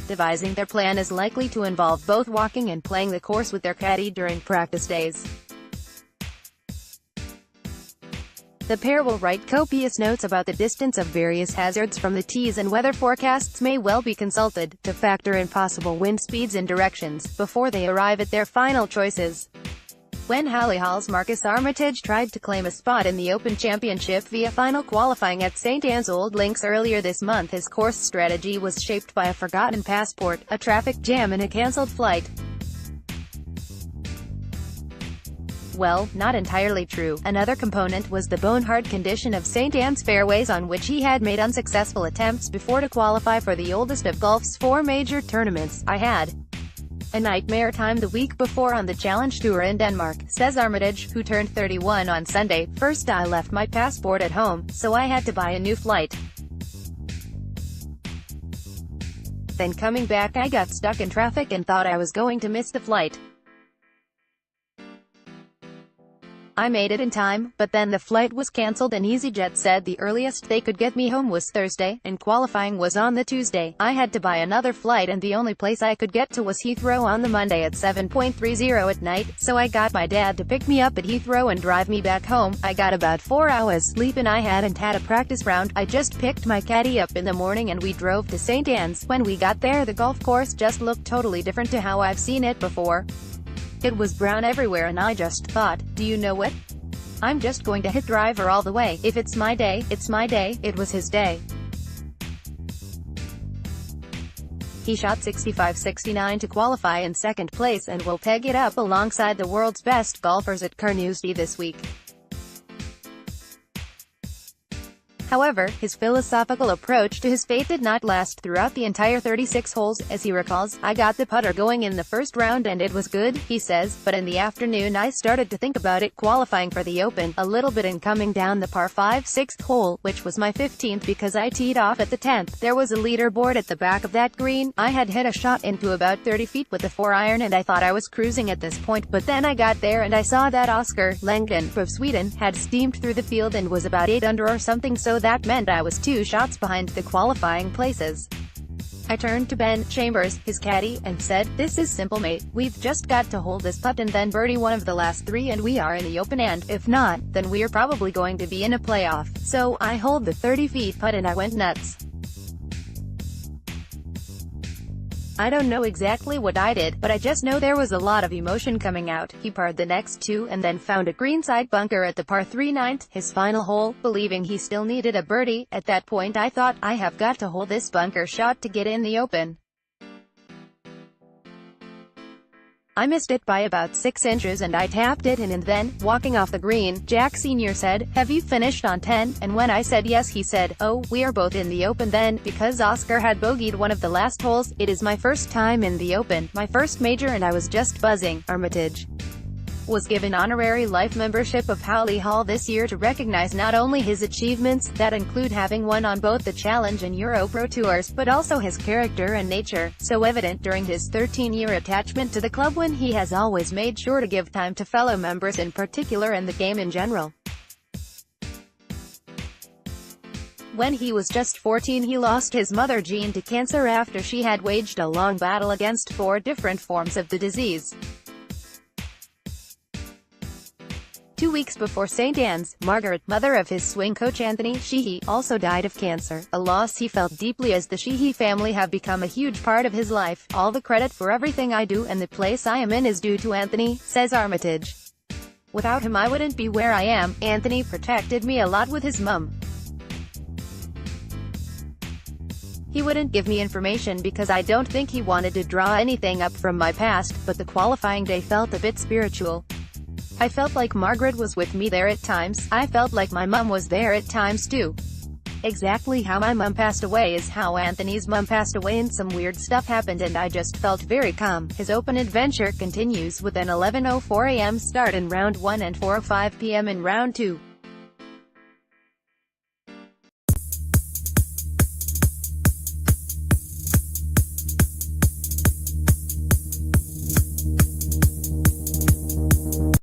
Devising their plan is likely to involve both walking and playing the course with their caddie during practice days. The pair will write copious notes about the distance of various hazards from the tees, and weather forecasts may well be consulted, to factor in possible wind speeds and directions, before they arrive at their final choices. When Howley Hall's Marcus Armitage tried to claim a spot in the Open Championship via final qualifying at St. Anne's Old Links earlier this month, his course strategy was shaped by a forgotten passport, a traffic jam and a cancelled flight. Well, not entirely true. Another component was the bone-hard condition of St. Anne's fairways, on which he had made unsuccessful attempts before to qualify for the oldest of golf's 4 major tournaments. "I had a nightmare time the week before on the Challenge Tour in Denmark," says Armitage, who turned 31 on Sunday. "First I left my passport at home, so I had to buy a new flight. Then coming back I got stuck in traffic and thought I was going to miss the flight. I made it in time, but then the flight was cancelled and EasyJet said the earliest they could get me home was Thursday, and qualifying was on the Tuesday. I had to buy another flight and the only place I could get to was Heathrow on the Monday at 7:30 at night, so I got my dad to pick me up at Heathrow and drive me back home. I got about 4 hours sleep and I hadn't had a practice round. I just picked my caddy up in the morning and we drove to St. Anne's. When we got there the golf course just looked totally different to how I've seen it before. It was brown everywhere and I just thought, do you know what? I'm just going to hit driver all the way. If it's my day, it's my day." It was his day. He shot 65-69 to qualify in second place and will peg it up alongside the world's best golfers at Carnoustie this week. However, his philosophical approach to his fate did not last throughout the entire 36 holes. As he recalls, "I got the putter going in the first round and it was good," he says, "but in the afternoon I started to think about it, qualifying for the Open, a little bit, and coming down the par 5 6th hole, which was my 15th because I teed off at the 10th. There was a leaderboard at the back of that green. I had hit a shot into about 30 feet with a 4-iron and I thought I was cruising at this point, but then I got there and I saw that Oscar Langdon of Sweden had steamed through the field and was about 8 under or something, so that meant I was 2 shots behind the qualifying places. I turned to Ben Chambers, his caddy, and said, 'This is simple, mate. We've just got to hold this putt and then birdie one of the last 3 and we are in the Open, and if not, then we're probably going to be in a playoff.' So I holed the 30 feet putt and I went nuts. I don't know exactly what I did, but I just know there was a lot of emotion coming out." He parred the next 2 and then found a greenside bunker at the par 3 9th, his final hole, believing he still needed a birdie. "At that point I thought, I have got to hold this bunker shot to get in the Open. I missed it by about 6 inches and I tapped it in, and then, walking off the green, Jack Sr. said, 'Have you finished on 10? And when I said yes he said, 'Oh, we are both in the Open then,' because Oscar had bogeyed one of the last holes. It is my first time in the Open, my first major, and I was just buzzing." Armitage was given honorary life membership of Howley Hall this year to recognize not only his achievements, that include having won on both the Challenge and Euro Pro Tours, but also his character and nature, so evident during his 13-year attachment to the club, when he has always made sure to give time to fellow members in particular and the game in general. When he was just 14 he lost his mother Jean to cancer after she had waged a long battle against 4 different forms of the disease. 2 weeks before St. Anne's, Margaret, mother of his swing coach Anthony Sheehy, also died of cancer, a loss he felt deeply, as the Sheehy family have become a huge part of his life. "All the credit for everything I do and the place I am in is due to Anthony," says Armitage. "Without him I wouldn't be where I am. Anthony protected me a lot with his mum. He wouldn't give me information because I don't think he wanted to draw anything up from my past, but the qualifying day felt a bit spiritual. I felt like Margaret was with me there at times. I felt like my mum was there at times too. Exactly how my mum passed away is how Anthony's mum passed away, and some weird stuff happened and I just felt very calm." His Open adventure continues with an 11:04 a.m. start in round 1 and 4:05 p.m. in round 2.